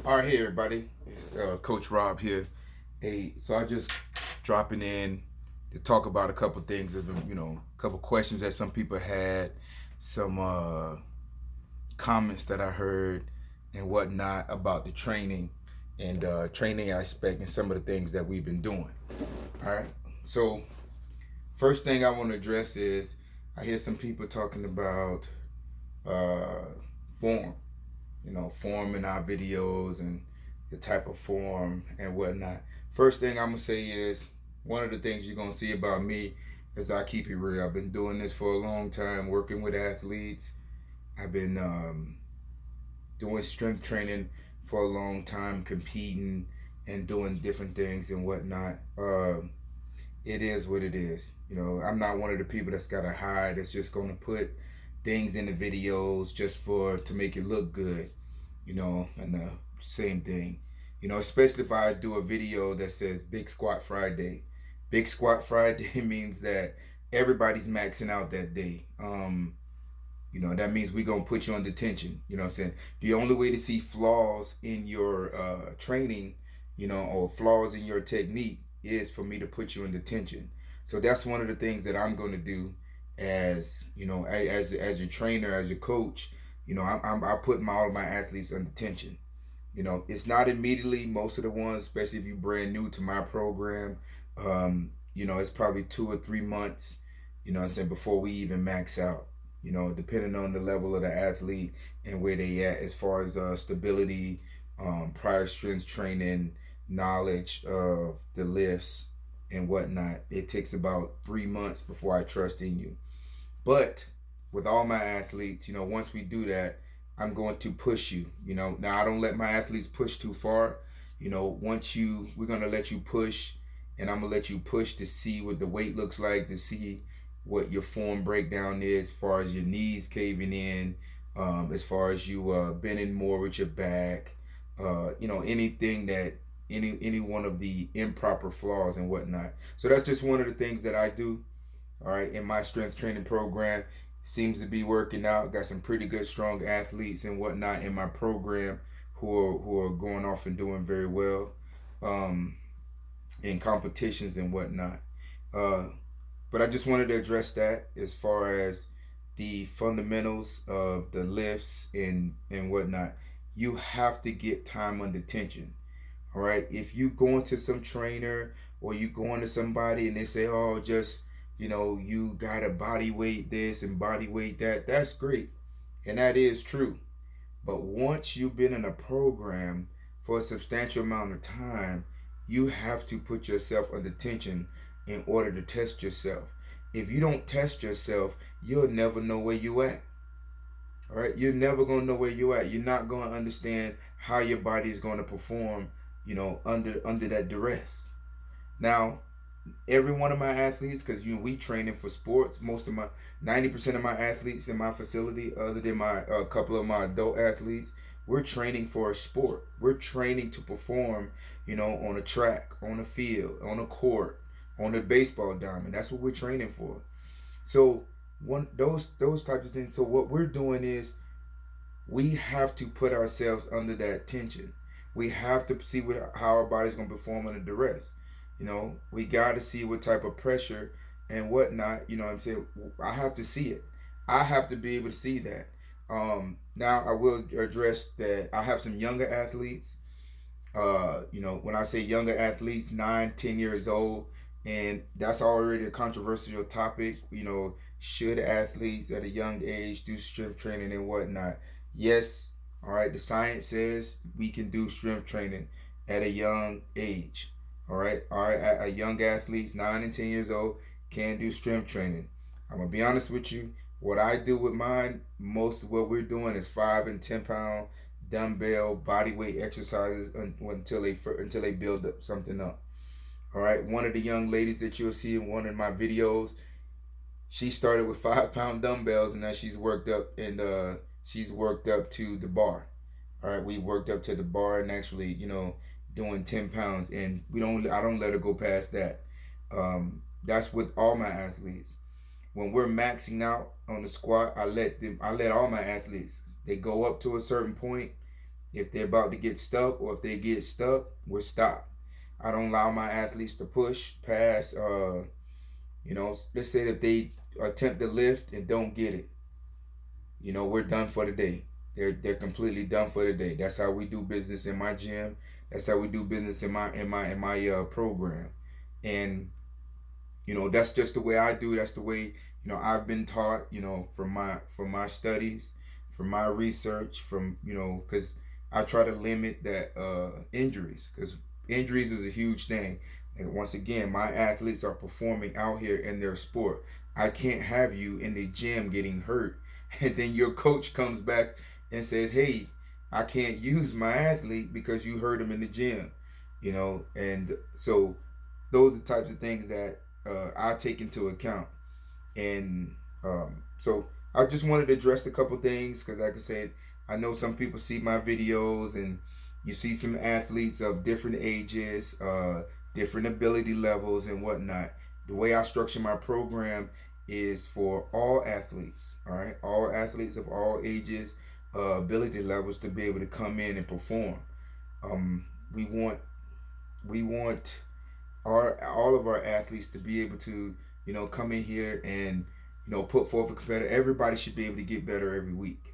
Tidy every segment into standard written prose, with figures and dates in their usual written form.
All right, hey everybody, it's Coach Rob here. Hey, so I just dropping in to talk about a couple things that a couple questions that some people had, some comments that I heard and whatnot about the training and training aspect and some of the things that we've been doing. All right, so first thing I want to address is I hear some people talking about uh, form. Form in our videos and the type of form and whatnot. First thing I'm gonna say is one of the things you're gonna see about me is I keep it real. I've been doing this for a long time, working with athletes. I've been doing strength training for a long time, competing and doing different things and whatnot. It is what it is. I'm not one of the people that's got to hide. That's just gonna put things in the videos just for to make it look good. And the same thing. Especially if I do a video that says Big Squat Friday. Big Squat Friday means that everybody's maxing out that day. That means we're gonna put you on detention. You know what I'm saying? The only way to see flaws in your training, or flaws in your technique is for me to put you in detention. So that's one of the things that I'm gonna do as as your trainer, as your coach. I put all of my athletes under tension. It's not immediately. Most of the ones, especially if you're brand new to my program, it's probably 2 or 3 months, what I'm saying, before we even max out. Depending on the level of the athlete and where they at as far as stability, prior strength training, knowledge of the lifts and whatnot. It takes about 3 months before I trust in you. But with all my athletes, once we do that, I'm going to push you. Now I don't let my athletes push too far. We're gonna let you push, and I'm gonna let you push to see what the weight looks like, to see what your form breakdown is, as far as your knees caving in, as far as you bending more with your back, anything that any one of the improper flaws and whatnot. So that's just one of the things that I do. All right, in my strength training program, seems to be working out. Got some pretty good, strong athletes and whatnot in my program who are going off and doing very well um, in competitions and whatnot. Uh, but I just wanted to address that as far as the fundamentals of the lifts and whatnot. You have to get time under tension. All right. If you go into some trainer or you go into somebody and they say, "Oh, just you gotta body weight this and body weight that," that's great, and that is true. But once you've been in a program for a substantial amount of time, you have to put yourself under tension in order to test yourself. If you don't test yourself, you'll never know where you at. All right, you're never gonna know where you at. You're not gonna understand how your body is gonna perform, under that duress. Now, every one of my athletes, because we training for sports. Most of my 90% of my athletes in my facility, other than my a couple of my adult athletes, we're training for a sport. We're training to perform, on a track, on a field, on a court, on a baseball diamond. That's what we're training for. So those types of things. So what we're doing is we have to put ourselves under that tension. We have to see how our body's gonna perform under duress. We got to see what type of pressure and whatnot. What I'm saying, I have to see it. I have to be able to see that. Now I will address that. I have some younger athletes. When I say younger athletes, 9, 10 years old, and that's already a controversial topic. Should athletes at a young age do strength training and whatnot? Yes. All right. The science says we can do strength training at a young age. All right. A young athletes, 9 and 10 years old, can do strength training. I'm gonna be honest with you. What I do with mine, most of what we're doing is 5 and 10 pound dumbbell body weight exercises until they build up something up. All right. One of the young ladies that you'll see in one of my videos, she started with 5 pound dumbbells, and now she's worked up to the bar. All right, we worked up to the bar and actually, doing 10 pounds, and I don't let her go past that. That's with all my athletes. When we're maxing out on the squat, I let all my athletes, they go up to a certain point, If they're about to get stuck, or if they get stuck, we're stopped. I don't allow my athletes to push past. Let's say that they attempt to lift and don't get it. We're done for the day. They're completely done for the day. That's how we do business in my gym. That's how we do business in my program. And that's just the way I do. That's the way I've been taught. From my studies, from my research, because I try to limit that injuries, because injuries is a huge thing. And once again, my athletes are performing out here in their sport. I can't have you in the gym getting hurt, and then your coach comes back and says, "Hey, I can't use my athlete because you hurt him in the gym." And so those are the types of things that I take into account. And so I just wanted to address a couple things, because, like I said, I know some people see my videos and you see some athletes of different ages, different ability levels, and whatnot. The way I structure my program is for all athletes, all right? All athletes of all ages, ability levels, to be able to come in and perform. We want all of our athletes to be able to come in here and put forth a competitor. Everybody should be able to get better every week.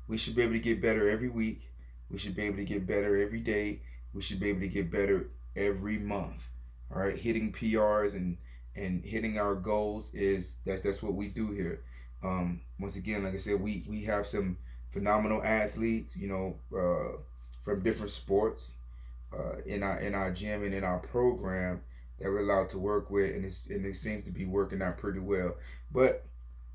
We should be able to get better every week. We should be able to get better every day. We should be able to get better every month. All right, hitting PRs and hitting our goals that's what we do here. Once again, like I said, we have some phenomenal athletes, from different sports, in our gym and in our program, that we're allowed to work with, and it seems to be working out pretty well. But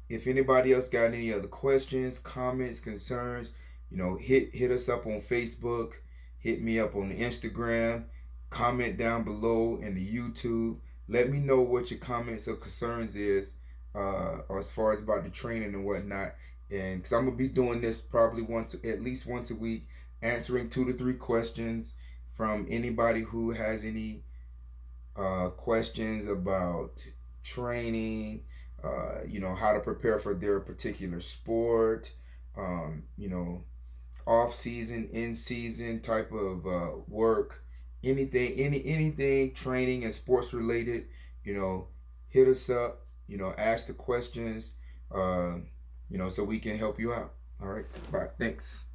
if anybody else got any other questions, comments, concerns, hit us up on Facebook, hit me up on the Instagram, comment down below in the YouTube. Let me know what your comments or concerns is, as far as about the training and whatnot. And because I'm gonna be doing this probably at least once a week, answering 2 to 3 questions from anybody who has any questions about training, how to prepare for their particular sport, off season, in season type of work, anything training and sports related. Hit us up. Ask the questions. So we can help you out. All right. Bye. Thanks.